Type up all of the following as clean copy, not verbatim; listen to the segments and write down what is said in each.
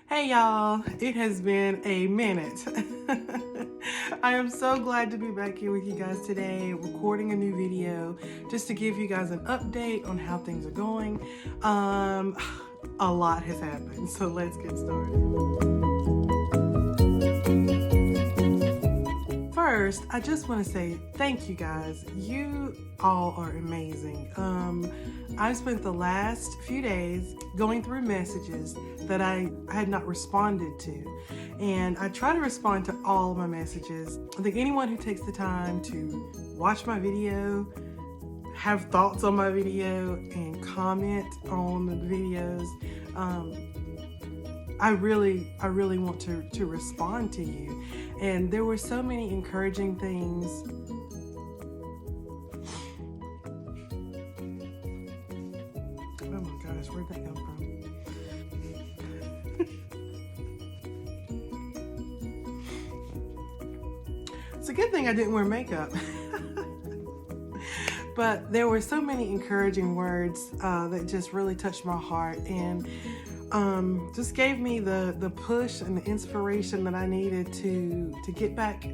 Hey y'all, it has been a minute. I am so glad to be back here with you guys today, recording a new video just to give you guys an update on how things are going. A lot has happened, so let's get started. First, I just want to say thank you guys. You all are amazing. I've spent the last few days going through messages that I had not responded to. And I try to respond to all of my messages. I think anyone who takes the time to watch my video, have thoughts on my video, and comment on the videos, I really want to respond to you. And there were so many encouraging things. Oh my gosh, where'd that come from? It's a good thing I didn't wear makeup. But there were so many encouraging words that just really touched my heart and just gave me the push and the inspiration that I needed to get back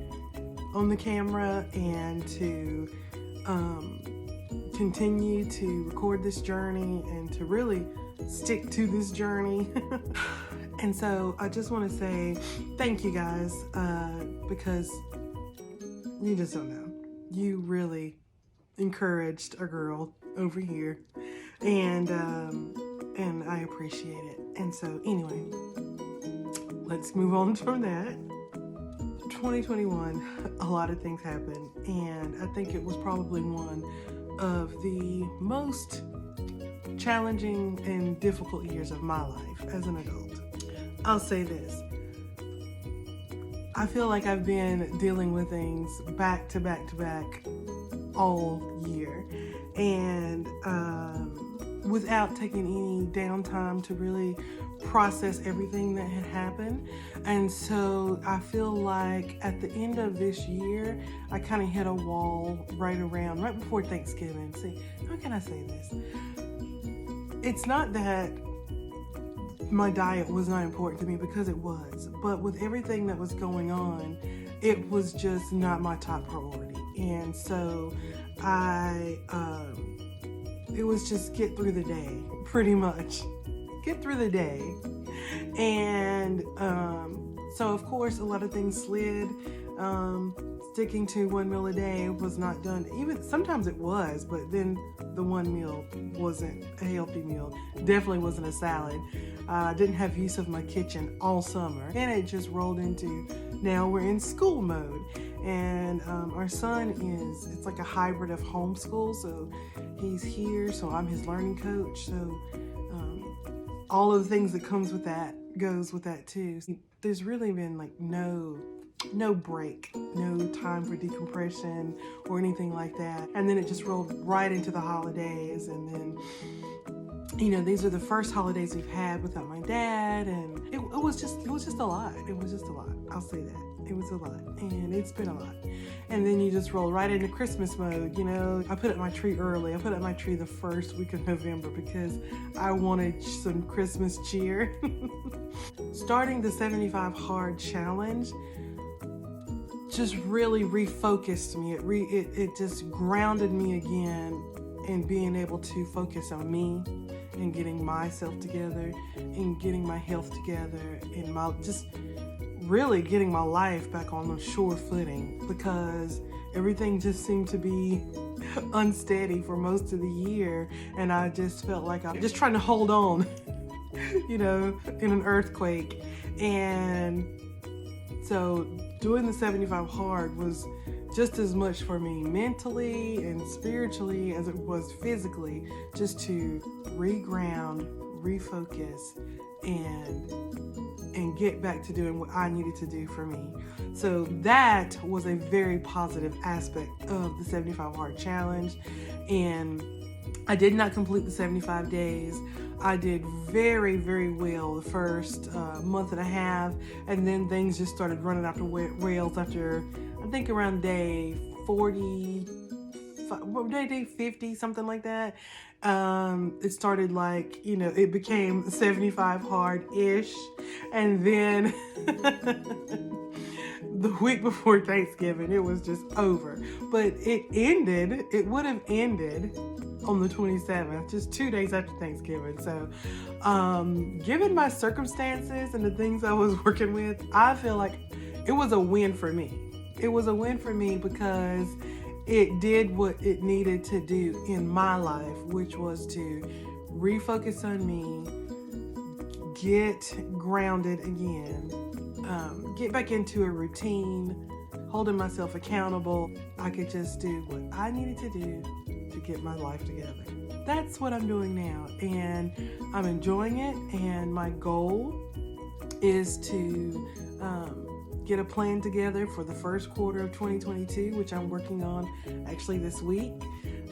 on the camera and to continue to record this journey and to really stick to this journey. And so I just want to say thank you guys because you just don't know. You really encouraged a girl over here, and I appreciate it. And so anyway, let's move on from that. 2021, a lot of things happened, and I think it was probably one of the most challenging and difficult years of my life as an adult. I'll say this. I feel like I've been dealing with things back to back to back all year, and without taking any downtime to really process everything that had happened. And so I feel like at the end of this year, I kind of hit a wall right before Thanksgiving. See, how can I say this? It's not that my diet was not important to me, because it was, but with everything that was going on, it was just not my top priority. And so it was just get through the day, pretty much. Get through the day. And so of course, a lot of things slid. Sticking to one meal a day was not done. Even sometimes it was, but then the one meal wasn't a healthy meal. Definitely wasn't a salad. I didn't have use of my kitchen all summer. And it just rolled into, now we're in school mode. And our son it's like a hybrid of homeschool. So he's here, so I'm his learning coach. So all of the things that goes with that too. There's really been like no break, no time for decompression or anything like that. And then it just rolled right into the holidays. And then, you know, these are the first holidays we've had without my dad. And it was just a lot. It was just a lot. I'll say that. It was a lot, and it's been a lot. And then you just roll right into Christmas mode. You know, I put up my tree early. I put up my tree the first week of November because I wanted some Christmas cheer. Starting the 75 Hard Challenge just really refocused me. It just grounded me again in being able to focus on me and getting myself together and getting my health together and really getting my life back on a sure footing, because everything just seemed to be unsteady for most of the year, and I just felt like I'm just trying to hold on, you know, in an earthquake. And so doing the 75 Hard was just as much for me mentally and spiritually as it was physically, just to reground, refocus, and get back to doing what I needed to do for me. So that was a very positive aspect of the 75 Hard Challenge. And I did not complete the 75 days. I did very, very well the first month and a half, and then things just started running off the rails after, I think, around day 40, day 50, something like that. It started like, you know, it became 75 hard-ish. And then the week before Thanksgiving, it was just over. But it would have ended on the 27th, just 2 days after Thanksgiving. So, given my circumstances and the things I was working with, I feel like it was a win for me. It was a win for me because it did what it needed to do in my life, which was to refocus on me, get grounded again, get back into a routine, holding myself accountable. I could just do what I needed to do to get my life together. That's what I'm doing now, and I'm enjoying it. And my goal is to get a plan together for the first quarter of 2022, which I'm working on actually this week.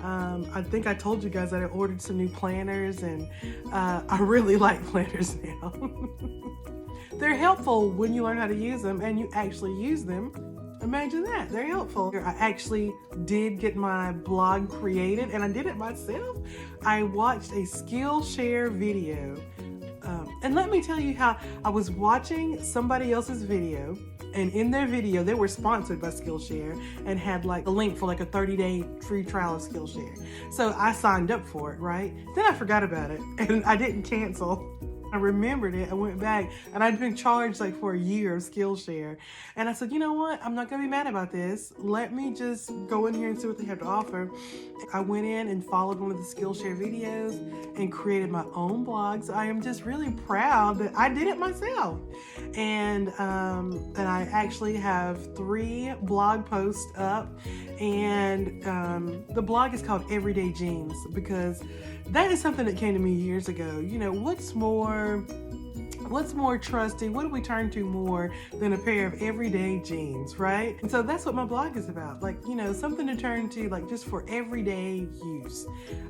I think I told you guys that I ordered some new planners, and I really like planners now. They're helpful when you learn how to use them and you actually use them. Imagine that, they're helpful. I actually did get my blog created, and I did it myself. I watched a Skillshare video. And let me tell you how I was watching somebody else's video, and in their video, they were sponsored by Skillshare and had like a link for like a 30-day free trial of Skillshare. So I signed up for it, right? Then I forgot about it and I didn't cancel. I remembered it. I went back, and I'd been charged like for a year of Skillshare. And I said, you know what? I'm not gonna be mad about this. Let me just go in here and see what they have to offer. I went in and followed one of the Skillshare videos and created my own blog. So I am just really proud that I did it myself. And I actually have 3 blog posts up, and the blog is called Everyday Jeans, because that is something that came to me years ago. You know, what's more trusty? What do we turn to more than a pair of everyday jeans, right? And so that's what my blog is about. Like, you know, something to turn to, like, just for everyday use.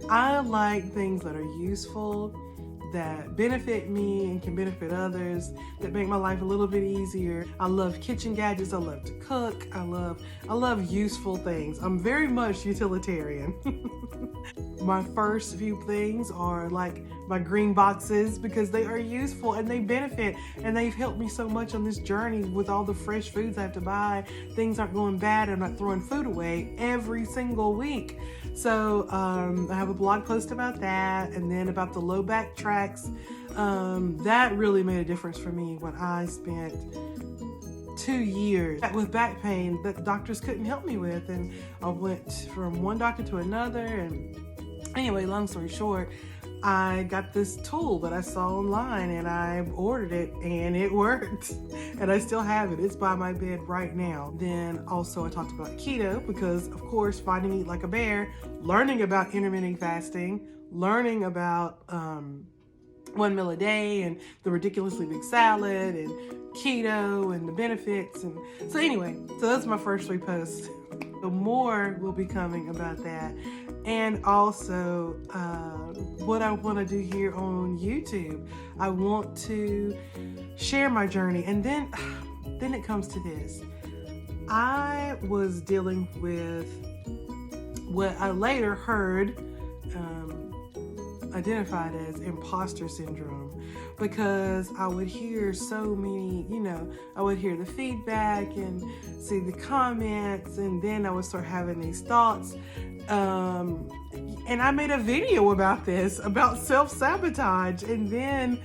I like things that are useful, that benefit me and can benefit others, that make my life a little bit easier. I love kitchen gadgets. I love to cook. I love useful things. I'm very much utilitarian. My first few things are like my green boxes, because they are useful and they benefit, and they've helped me so much on this journey with all the fresh foods I have to buy. Things aren't going bad. I'm not throwing food away every single week. So I have a blog post about that, and then about the Low-Bak Trax. That really made a difference for me when I spent 2 years with back pain that doctors couldn't help me with, and I went from one doctor to another. And anyway, long story short, I got this tool that I saw online, and I ordered it, and it worked, and I still have it. It's by my bed right now. Then also I talked about keto, because of course, finding Eat Like a Bear, learning about intermittent fasting, learning about 1 meal a day and the ridiculously big salad and keto and the benefits. And so anyway, so those are my first 3 posts. So more will be coming about that. And also what I want to do here on YouTube. I want to share my journey. And then it comes to this. I was dealing with what I later heard identified as imposter syndrome, because I would hear so many, you know, I would hear the feedback and see the comments, and then I would start having these thoughts. And I made a video about this, about self-sabotage, and then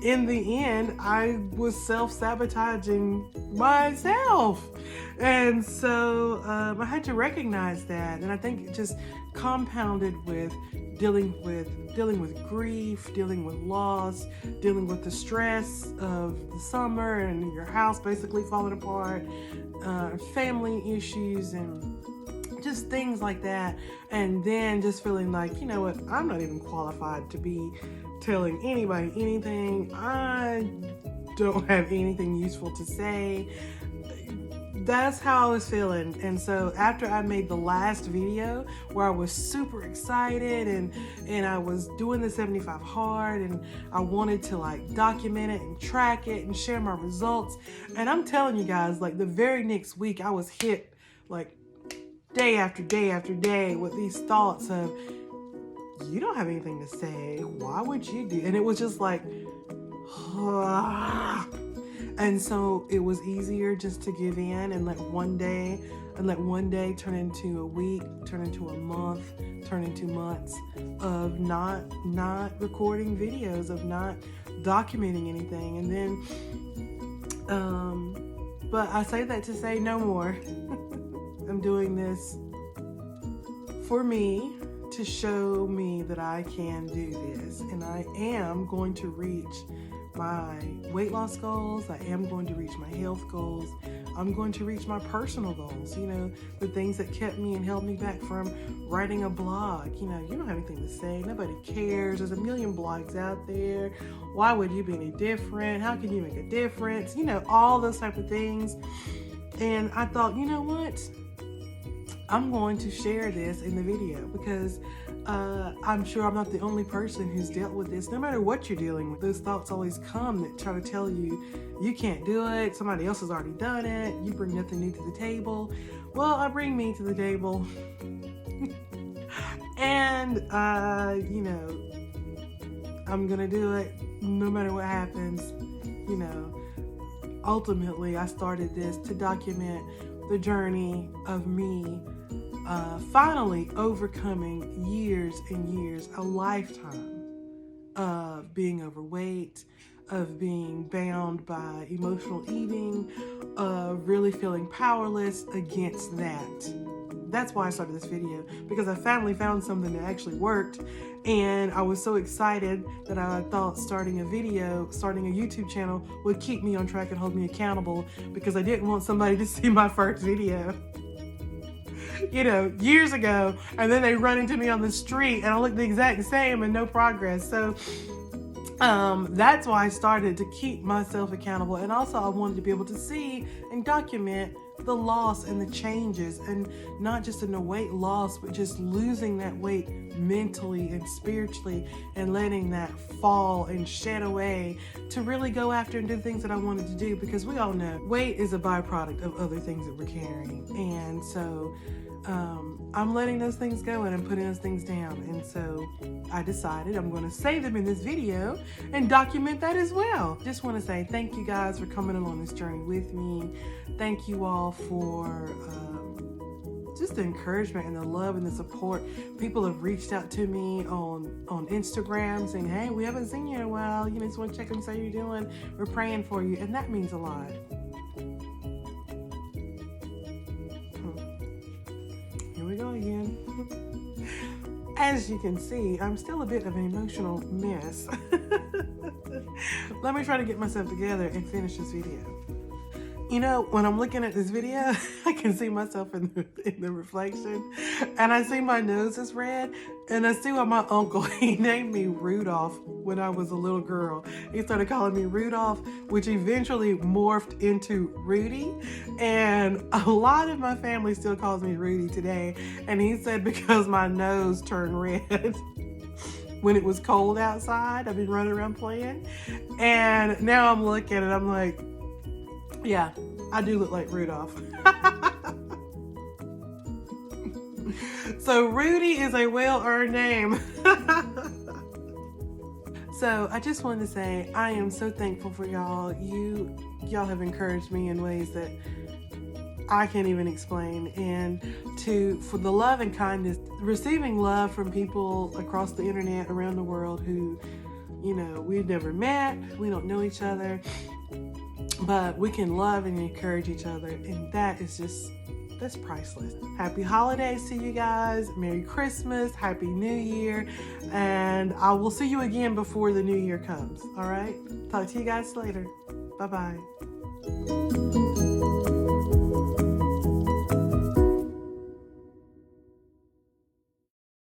in the end, I was self-sabotaging myself. And so I had to recognize that, and I think it just compounded with dealing with grief, dealing with loss, dealing with the stress of the summer and your house basically falling apart, family issues, and just things like that. And then just feeling like, you know what, I'm not even qualified to be telling anybody anything. I don't have anything useful to say. That's how I was feeling. And so after I made the last video where I was super excited and I was doing the 75 hard, and I wanted to like document it and track it and share my results. And I'm telling you guys, like the very next week I was hit like day after day after day with these thoughts of, you don't have anything to say. Why would you do? And it was just like, and so it was easier just to give in and let one day turn into a week, turn into a month, turn into months of not recording videos, of not documenting anything. And then, but I say that to say no more. I'm doing this for me, to show me that I can do this, and I am going to reach my weight loss goals. I am going to reach my health goals. I'm going to reach my personal goals, you know, the things that kept me and held me back from writing a blog. You know, you don't have anything to say. Nobody cares. There's a million blogs out there. Why would you be any different? How can you make a difference? You know, all those type of things. And I thought, you know what? I'm going to share this in the video because I'm sure I'm not the only person who's dealt with this. No matter what you're dealing with, those thoughts always come that try to tell you, you can't do it. Somebody else has already done it. You bring nothing new to the table. Well, I bring me to the table. And, you know, I'm going to do it no matter what happens. You know, ultimately, I started this to document the journey of me finally overcoming years and years, a lifetime of being overweight, of being bound by emotional eating, of really feeling powerless against that. That's why I started this video, because I finally found something that actually worked. And I was so excited that I thought starting a YouTube channel would keep me on track and hold me accountable, because I didn't want somebody to see my first video, you know, years ago, and then they run into me on the street and I look the exact same and no progress. So that's why I started, to keep myself accountable. And also I wanted to be able to see and document the loss and the changes, and not just in the weight loss, but just losing that weight mentally and spiritually, and letting that fall and shed away to really go after and do things that I wanted to do. Because we all know weight is a byproduct of other things that we're carrying. And so I'm letting those things go and I'm putting those things down. And so I decided I'm going to say them in this video and document that as well. Just want to say thank you guys for coming along this journey with me. Thank you all for just the encouragement and the love and the support. People have reached out to me on Instagram saying, hey, we haven't seen you in a while. You know, just want to check and see how you're doing. We're praying for you. And that means a lot. Here we go again. As you can see, I'm still a bit of an emotional mess. Let me try to get myself together and finish this video. You know, when I'm looking at this video, I can see myself in the reflection, and I see my nose is red, and I see why my uncle, he named me Rudolph when I was a little girl. He started calling me Rudolph, which eventually morphed into Rudy, and a lot of my family still calls me Rudy today, and he said because my nose turned red when it was cold outside. I've been running around playing, and now I'm looking and I'm like, yeah, I do look like Rudolph. So Rudy is a well-earned name. So I just wanted to say I am so thankful for y'all. Y'all have encouraged me in ways that I can't even explain. And for the love and kindness, receiving love from people across the internet, around the world, who, you know, we've never met, we don't know each other, but we can love and encourage each other, and that's priceless. Happy holidays to you guys. Merry Christmas, Happy New Year, and I will see you again before the new year comes. All right? Talk to you guys later. Bye-bye.